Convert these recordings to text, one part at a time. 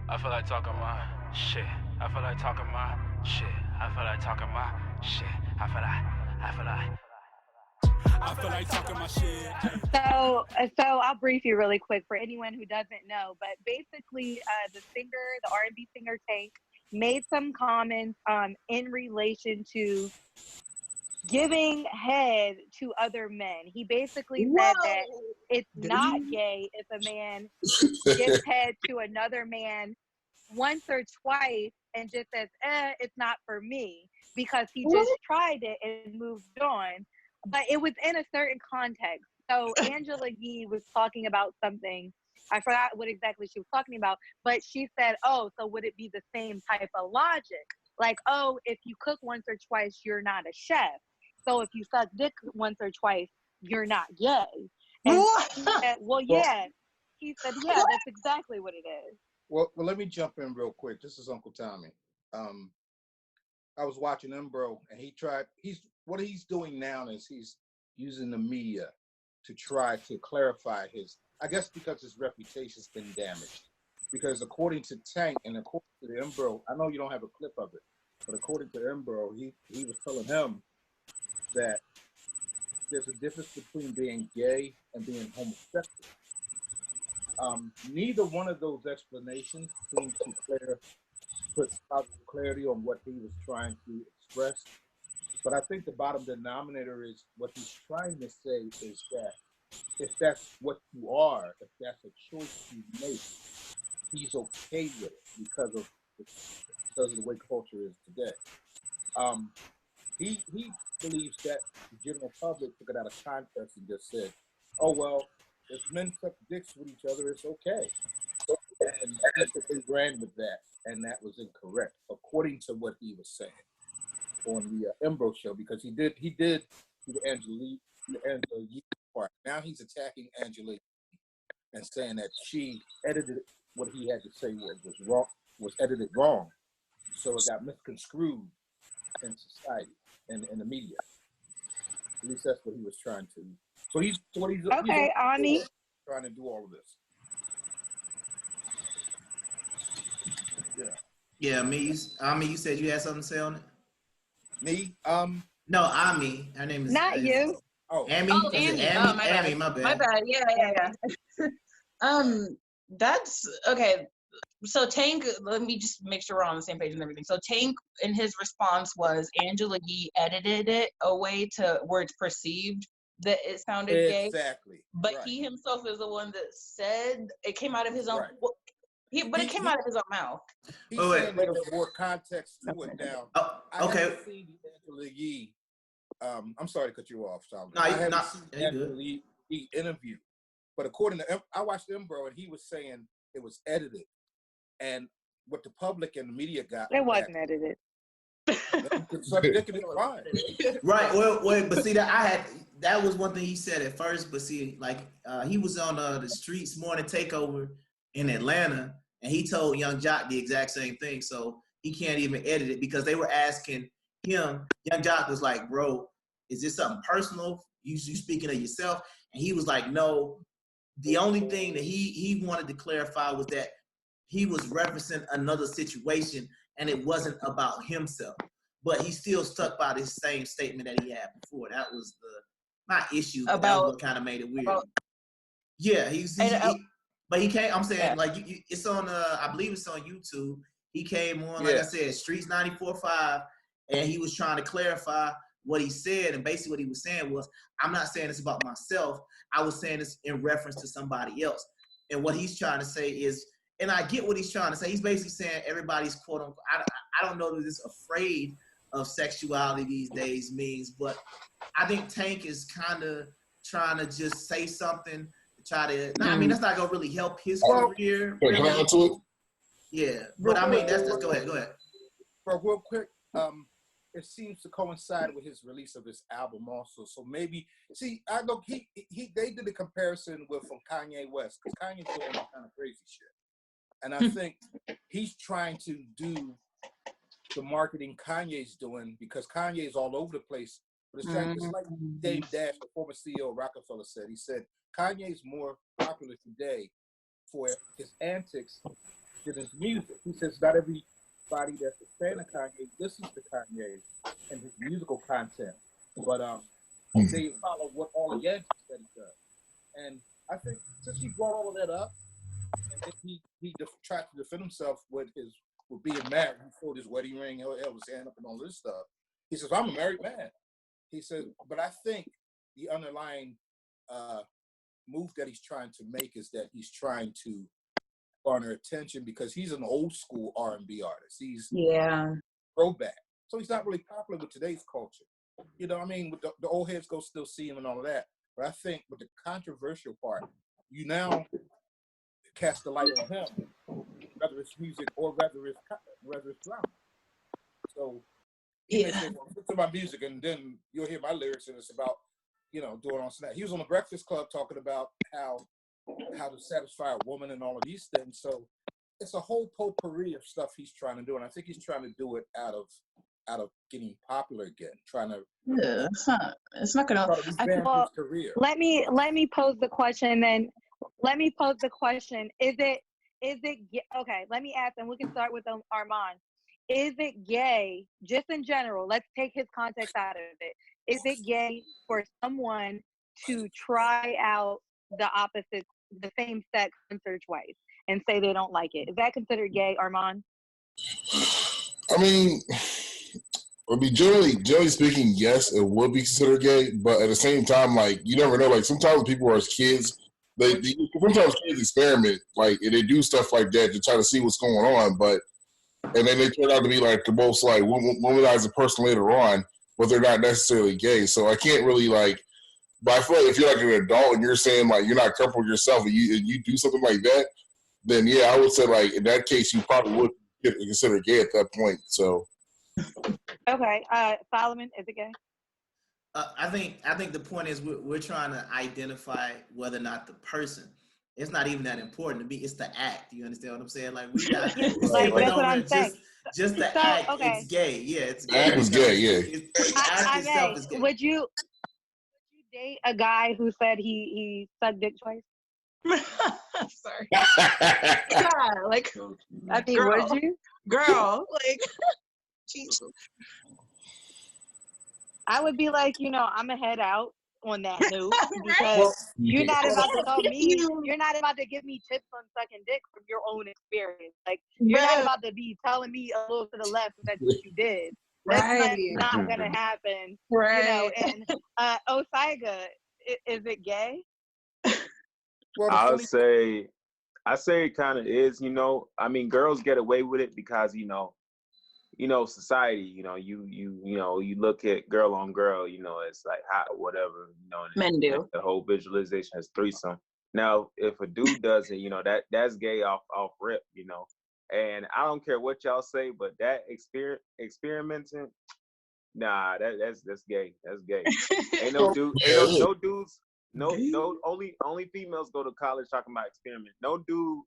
I feel like talking my shit. I feel like talking my shit. I feel like talking my shit. I feel like. I feel like talking my shit. So I'll brief you really quick for anyone who doesn't know. But basically, the singer, the R&B singer Tank, made some comments in relation to giving head to other men. He basically said that it's not gay if a man gives head to another man once or twice and just says, it's not for me because he just tried it and moved on. But it was in a certain context. So Angela Yee was talking about something. I forgot what exactly she was talking about, but she said, oh, so would it be the same type of logic? Like, oh, if you cook once or twice, you're not a chef. So if you suck dick once or twice, you're not gay. And he said, well, yeah. He said, yeah, that's exactly what it is. Well, let me jump in real quick. This is Uncle Tommy. I was watching Umbro, and what he's doing now is he's using the media to try to clarify I guess because his reputation's been damaged. Because according to Tank and according to the Umbro, I know you don't have a clip of it, but according to Umbro, he was telling him that there's a difference between being gay and being homosexual. Neither one of those explanations seems to put positive clarity on what he was trying to express. But I think the bottom denominator is what he's trying to say is that if that's what you are, if that's a choice you make, he's okay with it because of the way culture is today. He believes that the general public took it out of context and just said, "Oh well, if men suck dicks with each other, it's okay." And they ran with that, and that was incorrect, according to what he was saying on the Embro show, because he did the Angela Yee part. Now he's attacking Angela Yee and saying that she edited what he had to say was edited wrong, so it got misconstrued in society and in the media. At least that's what he was trying to. So he's Okay, Ani. Trying to do all of this. Yeah. Yeah, Ami, you said you had something to say on it? Me? No, Ami. Her name is not you. Amy? Oh, Annie. Amy? My bad. Amy, my bad. My bad. Yeah. That's okay. So Tank, let me just make sure we're on the same page and everything. So Tank, in his response, was Angela Yee edited it a way to where it's perceived that it sounded gay. Exactly. But he himself is the one that said it came out of his own. Right. It came out of his own mouth. He's saying there was more context to it now. Okay. I haven't seen Angela Yee. I'm sorry to cut you off, Solomon. No, I haven't seen Angela Yee interview. But according to I watched Embro, and he was saying it was edited. And what the public and the media got. It wasn't edited. Right. Well, but see that was one thing he said at first, but see, like he was on the Streets Morning Takeover in Atlanta, and he told Young Jock the exact same thing. So he can't even edit it because they were asking him. Young Jock was like, "Bro, is this something personal? You speaking of yourself?" And he was like, "No." The only thing that he wanted to clarify was that he was referencing another situation, and it wasn't about himself. But he still stuck by this same statement that he had before. That was not issue, but that was what kind of made it weird. Yeah, but he came. I'm saying like it's on. I believe it's on YouTube. He came on, like I said, Streets 94.5, and he was trying to clarify what he said. And basically, what he was saying was, "I'm not saying it's about myself. I was saying this in reference to somebody else." And what he's trying to say is, and I get what he's trying to say. He's basically saying everybody's quote unquote. I don't know that this afraid of sexuality these days means, but I think Tank is kind of trying to just say something to try to. I mean, that's not gonna really help his career. Really. Can I add to it? Yeah, but I mean, that's just go ahead. Bro, real quick, it seems to coincide with his release of his album also. So maybe, I know they did a comparison with from Kanye West, because Kanye's doing all kind of crazy shit. And I think he's trying to do the marketing Kanye's doing, because Kanye's all over the place. But it's like Dave Dash, the former CEO of Rockefeller, said. He said Kanye's more popular today for his antics in his music. He says not everybody that's a fan of Kanye listens to Kanye and his musical content, but they follow what all the Yankees that he does. And I think since he brought all of that up, and then he tried to defend himself with being married. He sold his wedding ring, held his hand up, and all this stuff. He says, "I'm a married man." He said, but I think the underlying move that he's trying to make is that he's trying to garner attention because he's an old school R&B artist. He's throwback, so he's not really popular with today's culture. You know what I mean? With the old heads go still see him and all of that. But I think with the controversial part, you now cast the light on him, whether it's music or whether it's drama. So he may say, well, listen to my music, and then you'll hear my lyrics, and it's about, doing on Snap. He was on the Breakfast Club talking about how to satisfy a woman and all of these things. So it's a whole potpourri of stuff he's trying to do, and I think he's trying to do it out of getting popular again, trying to. Yeah, it's not gonna. His career. Let me pose the question then. Let me pose the question. Is it okay? Let me ask, and we can start with Armand. Is it gay, just in general? Let's take his context out of it. Is it gay for someone to try out the same sex once or twice and say they don't like it? Is that considered gay, Armand? I mean, generally speaking, yes, it would be considered gay. But at the same time, like, you never know. Like, sometimes people are as kids. Sometimes kids experiment, like, and they do stuff like that to try to see what's going on, and then they turn out to be like the most like womanized person later on, but they're not necessarily gay. So I can't really but I feel like if you're like an adult and you're saying like you're not comfortable with yourself and you do something like that, then yeah, I would say like in that case you probably would get considered gay at that point. So okay, Solomon, is it gay? I think the point is we're trying to identify whether or not the person. It's not even that important to me. It's the act. You understand what I'm saying? Like we got like that's what I'm saying. Just the act. Okay. It's gay. Yeah, it's gay. Act is gay. Yeah. The act itself is gay. Would you date a guy who said he sucked dick twice? Sorry. Yeah, like I mean, girl, would you? Girl, like Jesus. I would be like, I'm a head out on that note because you're not about to tell me, you're not about to give me tips on sucking dick from your own experience. Like, you're not about to be telling me a little to the left that's what you did. That's not gonna happen. Right. And Osaiga, is it gay? Well, I say it kind of is. I mean, girls get away with it because society, you look at girl on girl, it's like hot, whatever, men do. The whole visualization is threesome. Now, if a dude does it, that's gay off rip, and I don't care what y'all say, but that experimenting, nah, that's gay. That's gay. Ain't no dude, no dudes, no, only females go to college talking about experiment. No dude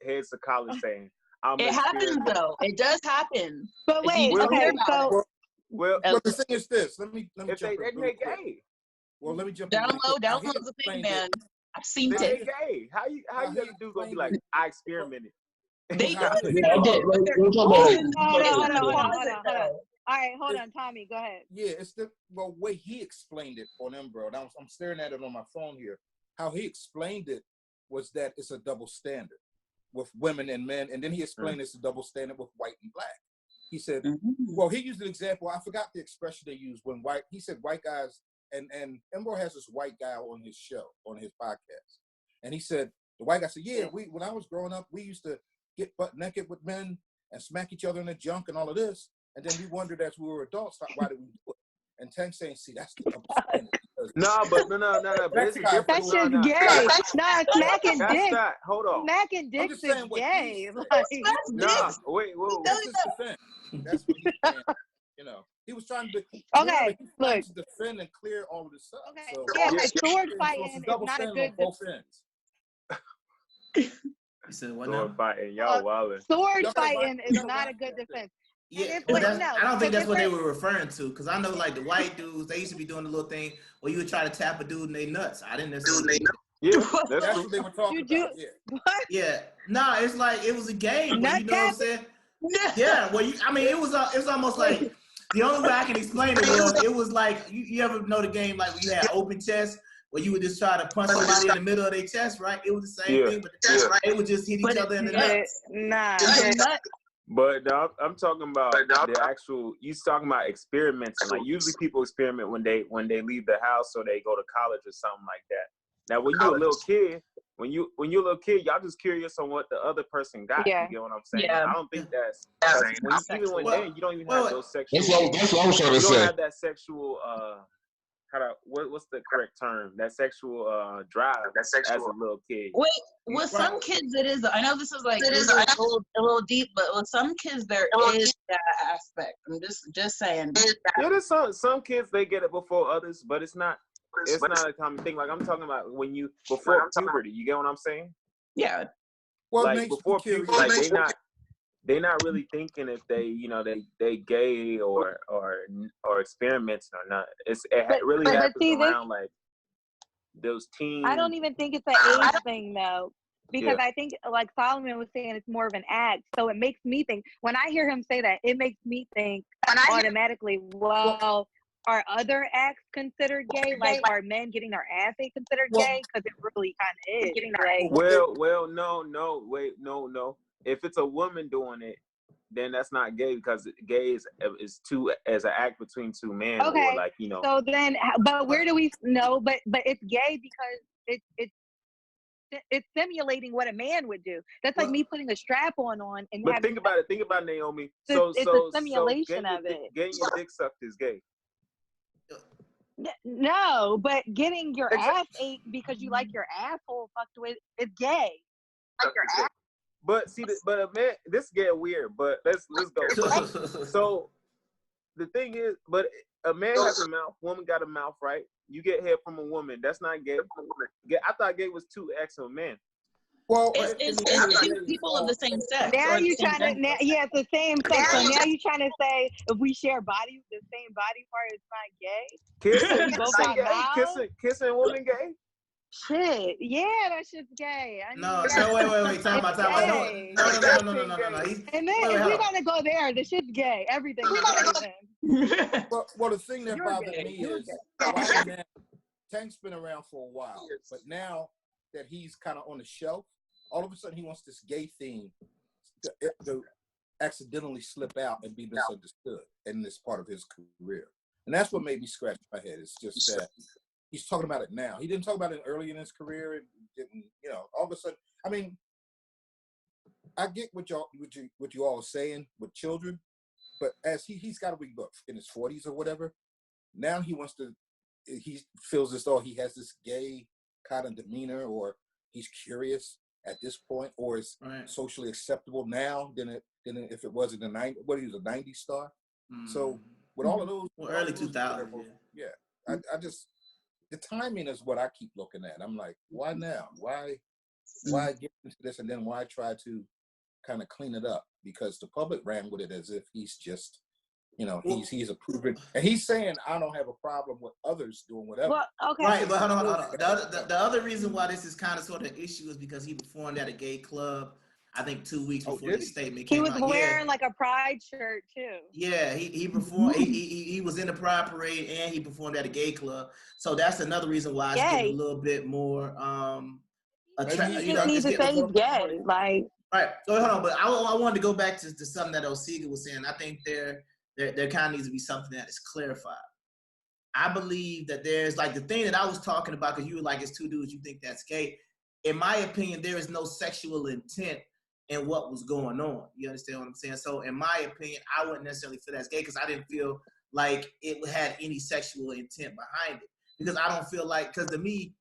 heads to college saying, it happens though. It does happen. But wait, okay, so the thing is this. Let me if jump they gay. Well, let me jump down low the thing, man. I've seen it. They gay. How you gonna do gonna be like, I experimented? They do. All right, hold on, Tommy, go ahead. Yeah, it's the way he explained it on them, bro. I'm staring at it on my phone here. How he explained it was that it's a double standard with women and men, and then he explained it's a double standard with white and black. He said, well, he used an example. I forgot the expression they used when he said white guys, and Ember has this white guy on his show, on his podcast, and he said, the white guy said, yeah, when I was growing up, we used to get butt naked with men and smack each other in the junk and all of this. And then we wondered as we were adults, why did we do it? And Tank saying, see, that's the double standard. No. That's just gay. No, smacking dick. Hold on. Smacking dicks is gay. Wait, whoa. That's his defense. That's what he's saying. He was trying to look, defend and clear all of this stuff. Okay. So, sword fighting is not a good defense. You said what now? Sword fighting, y'all wildin'. Sword fighting is not a good defense. Yeah, I don't think that's what they were referring to, because I know like the white dudes, they used to be doing the little thing where you would try to tap a dude in their nuts. I didn't necessarily. Yeah, that's That's true. what they were talking You about. Yeah. what? Yeah. Nah, it's like it was a game. Where, you know what I'm saying? Yeah. Well, it was almost like the only way I can explain it was like you ever know the game like when you had open chest where you would just try to punch somebody in the middle of their chest, right? It was the same thing, but they would just hit each other in the nuts. Nah. But no, I'm talking about the actual. You talking about experimenting? Like usually people experiment when they leave the house or they go to college or something like that. Now when you're a little kid, when you're a little kid, y'all just curious on what the other person got. Yeah. You get what I'm saying? Yeah. I don't think that's even when then you don't even have those sexual. That's what I was trying to You say. don't have that sexual. What's the correct term? That sexual drive as a little kid. Wait, with some kids it is. I know this is like a little deep, but with some kids there is that aspect. I'm just saying. Yeah, there's some kids they get it before others, but it's not a common thing. Like I'm talking about when you before puberty. You get what I'm saying? Yeah. Well, like before puberty, like they're not really thinking if they they gay or experimenting or not. It really happens around like those teens. I don't even think it's an age thing though, because I think like Solomon was saying, it's more of an act. So it makes me think when I hear him say that, it makes me think automatically, well, are other acts considered gay? Like, are men getting their ass ate considered gay? Because it really kind of is. Getting their well, no, wait, no. If it's a woman doing it, then that's not gay because gay is two as an act between two men. Okay. Or like So then, but where do we know? But it's gay because it's simulating what a man would do. That's like me putting a strap on and. But think about it, Naomi. It's a simulation of it. Getting your dick sucked is gay. No, but getting your ass ate because you like your asshole fucked with is gay. Like your ass. But see, but a man, this get weird. But let's go. So the thing is, but a man has a mouth, woman got a mouth, right? You get head from a woman. That's not gay. I thought gay was two acts of men. Well, it's two people of the same sex. Now you trying to, it's the same sex. So now you trying to say if we share bodies, the same body part, it's not gay? Kissing a woman gay? Shit, yeah, that shit's gay. No, wait. Time out. No. And then if we're gonna go there, the shit's gay. Everything is gay. Well, the thing that bothers me is right now, Tank's been around for a while, but now that he's kind of on the shelf, all of a sudden he wants this gay theme to accidentally slip out and be misunderstood in this part of his career. And that's what made me scratch my head. It's just that he's talking about it now. He didn't talk about it early in his career. It didn't, all of a sudden. I mean, I get what you all are saying with children, but as he's got to be in his 40s or whatever. Now he feels as though he has this gay kind of demeanor, or he's curious at this point, or it's socially acceptable now than if it was in the 90s. What, he was a 90s star. So with all of those, early 2000s, I just, the timing is what I keep looking at. I'm like, why now? Why get into this, and then why try to kind of clean it up? Because the public ran with it as if he's just, he's approving, and he's saying I don't have a problem with others doing whatever. Well, okay. Right, but hold on. The other reason why this is kind of sort of an issue is because he performed at a gay club, I think 2 weeks before the statement came out. He was wearing like a pride shirt too. Yeah, he performed. he was in the pride parade and he performed at a gay club. So that's another reason why it's getting a little bit more attractive. You need to say he's gay, like. Right. So hold on, but I wanted to go back to something that Osega was saying. I think there kind of needs to be something that is clarified. I believe that there's like the thing that I was talking about, because you were like, it's two dudes, you think that's gay. In my opinion, there is no sexual intent in what was going on. You understand what I'm saying? So in my opinion, I wouldn't necessarily feel that's gay because I didn't feel like it had any sexual intent behind it. Because I don't feel like, because to me,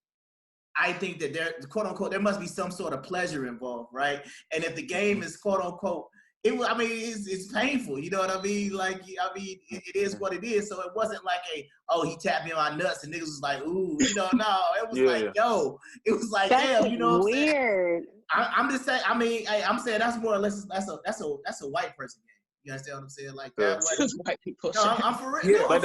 I think that there, quote unquote, there must be some sort of pleasure involved, right? And if the game is quote unquote, it's painful, you know what I mean? Like, it is what it is. So it wasn't like he tapped me on my nuts and niggas was like, ooh, no, it was like, yo, it was like, that's damn, you know what I'm saying? Weird. I'm just saying, I'm saying that's more or less, that's a white person game. You understand what I'm saying? Like that. White people. No, I'm for real. Yeah, no, but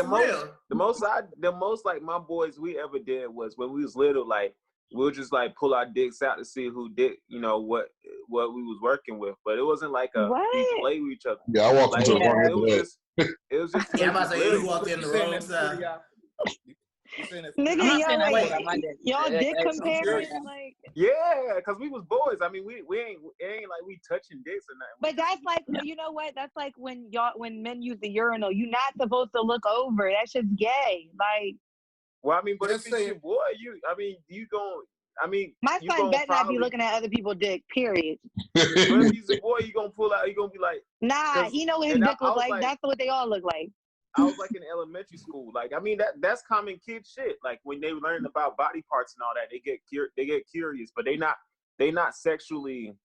the most like my boys we ever did was when we was little, like we'll just like pull our dicks out to see who did, you know, what we was working with. But it wasn't like we play with each other. Yeah, I walked Like, into the party it was just Yeah, I'm about to say you walked in the saying wrong that's side. pretty obvious. You saying that's Nigga, I'm not saying yo, I wait, got my dick. y'all dick Like, comparing, like. yeah, because we was boys. I mean, we ain't it ain't like we touching dicks or nothing. But that's like, you know what? That's like when men use the urinal. You're not supposed to look over. That shit's gay. Like. Well, I mean, but Just if it's say- your boy, My you son gonna better not be probably- looking at other people's dick, period. But if he's a boy, you gonna pull out. You gonna be like, Nah, 'Cause- he know what his and dick I look was like. That's what they all look like. I was like in elementary school. Like, I mean, that's common kid shit. Like when they learn about body parts and all that, they get curious, but they not sexually.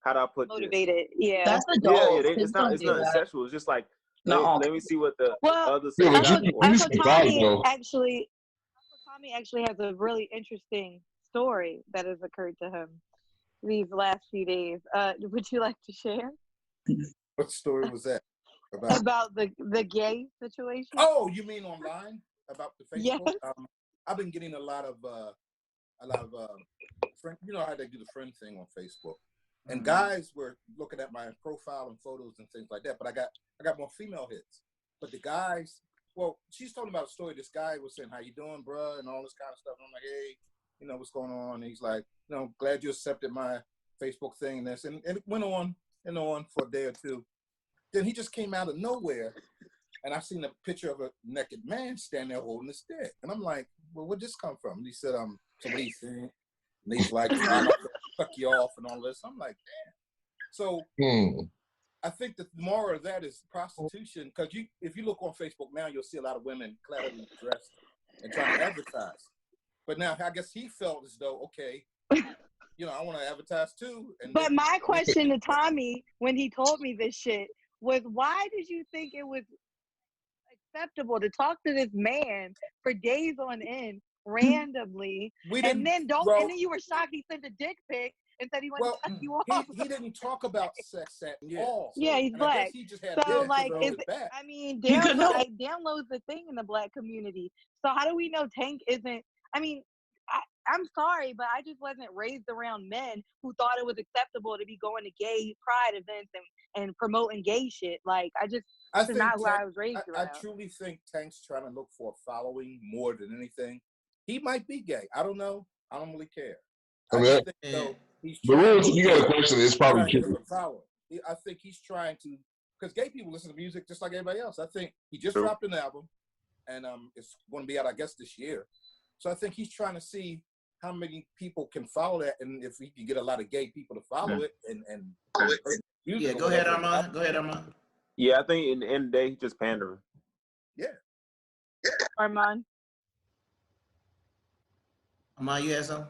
How do I put Motivated, yeah. That's this? adult. It's not nothing sexual. It's just like let me see what the other Yeah, side but got. you Uncle surprised, Tommy though. actually has a really interesting story that has occurred to him these last few days. Would you like to share What story was that? about the gay situation? Oh, you mean online about the Facebook? Yes. I've been getting a lot of friend. You know how they do the friend thing on Facebook, and guys were looking at my profile and photos and things like that. But I got more female hits. But the guys, well, she's talking about a story. This guy was saying, "How you doing, bruh?" and all this kind of stuff. And I'm like, "Hey, you know what's going on?" And he's like, "You know, glad you accepted my Facebook thing." And this, and it went on and on for a day or two. Then he just came out of nowhere, and I seen a picture of a naked man standing there holding his dick. And I'm like, well, where'd this come from? And he said, somebody seen it. And he's like, I'm not gonna suck you off and all this. I'm like, damn. So I think the moral of that is prostitution, because if you look on Facebook now, you'll see a lot of women cleverly dressed and trying to advertise. But now I guess he felt as though, okay, you know, I want to advertise too. But my question to Tommy when he told me this shit was, why did you think it was acceptable to talk to this man for days on end randomly, and then you were shocked he sent a dick pic and said he wanted to suck you off? He didn't talk about sex at all. Yeah, he's black. He just had so like, download's the thing in the black community. So how do we know Tank isn't? I mean, I'm sorry, but I just wasn't raised around men who thought it was acceptable to be going to gay pride events and promoting gay shit. Like, that's not who I was raised around. I truly think Tank's trying to look for a following more than anything. He might be gay. I don't know. I don't really care. I mean, the rules, you got a question, it's probably true. I think he's trying to, because gay people listen to music just like everybody else. I think he just dropped an album, and it's going to be out, I guess, this year. So I think he's trying to see how many people can follow that, and if he can get a lot of gay people to follow it and yeah, go ahead, Armand. Yeah, I think in the end of the day, he's just pandering. Yeah. Armand, you had something?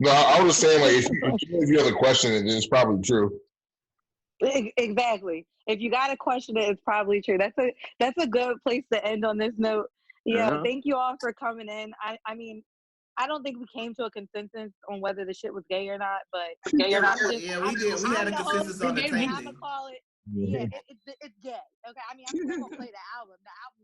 No, I was just saying, like, if you have a question, then it's probably true. Exactly. If you got a question, it's probably true. That's a good place to end on this note. Yeah, thank you all for coming in. I mean, I don't think we came to a consensus on whether the shit was gay or not, but gay or not. We did. We had a consensus on the Tank thing. I'm gonna call it. Yeah, it's gay. Okay, I mean, I'm still gonna play the album. The album